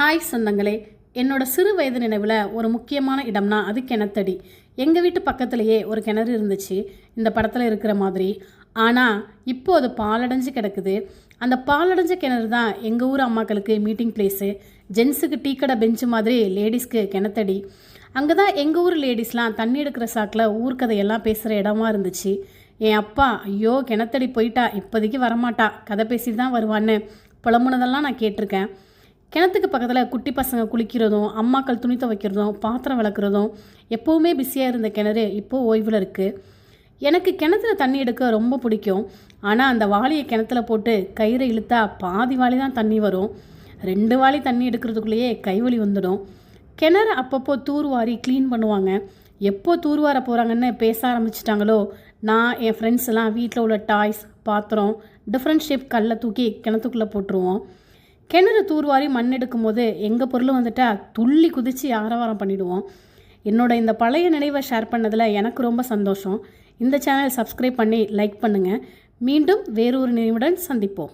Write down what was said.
Hi சொந்தங்களே, என்னோட சிறு வயது நினைவில் ஒரு முக்கியமான இடம்னா அது கிணத்தடி. எங்கள் வீட்டு பக்கத்துலேயே ஒரு கிணறு இருந்துச்சு, இந்த படத்தில் இருக்கிற மாதிரி. ஆனால் இப்போ அது பாலடைஞ்சு கிடக்குது. அந்த பாலடைஞ்ச கிணறு தான் எங்கள் ஊர் அம்மாக்களுக்கு மீட்டிங் பிளேஸு, ஜென்ஸுக்கு டீ கடை பெஞ்சு மாதிரி லேடிஸ்க்கு கிணத்தடி. அங்கே தான் எங்கள் ஊர் லேடிஸ்லாம் தண்ணி எடுக்கிற சாக்கில் ஊர்க்கதையெல்லாம் பேசுகிற இடமா இருந்துச்சு. என் அப்பா, ஐயோ கிணத்தடி போயிட்டா, இப்போதைக்கு வரமாட்டா, கதை பேசிட்டு தான் வருவான்னு புலம்புனதெல்லாம் நான் கேட்டிருக்கேன். கிணத்துக்கு பக்கத்தில் குட்டி பசங்க குளிக்கிறதும், அம்மாக்கள் துணி துவைக்கிறதும், பாத்திரம் விளக்குறதும், எப்போவுமே பிஸியாக இருந்த கிணறு இப்போது ஓய்வில் இருக்குது. எனக்கு கிணத்துல தண்ணி எடுக்க ரொம்ப பிடிக்கும். ஆனால் அந்த வாளியை கிணத்துல போட்டு கயிறை இழுத்தா பாதி வாளி தான் தண்ணி வரும். 2 வாளி தண்ணி எடுக்கிறதுக்குள்ளேயே கைவலி வந்துடும். கிணறு அப்பப்போ தூர்வாரி க்ளீன் பண்ணுவாங்க. எப்போ தூர்வார போகிறாங்கன்னு பேச ஆரம்பிச்சிட்டாங்களோ, நான் என் ஃப்ரெண்ட்ஸ் எல்லாம் வீட்டில் உள்ள டாய்ஸ், பாத்திரம், டிஃப்ரெண்ட் ஷேப் கல்லை தூக்கி கிணத்துக்குள்ளே போட்டுருவோம். கிணறு தூர்வாரி மண் எடுக்கும் போது எங்கள் பொருள் வந்துட்டால் துள்ளி குதித்து ஆரவாரம் பண்ணிவிடுவோம். என்னோட இந்த பழைய நினைவை ஷேர் பண்ணதில் எனக்கு ரொம்ப சந்தோஷம். இந்த சேனல் சப்ஸ்கிரைப் பண்ணி லைக் பண்ணுங்கள். மீண்டும் வேறொரு நினைவுடன் சந்திப்போம்.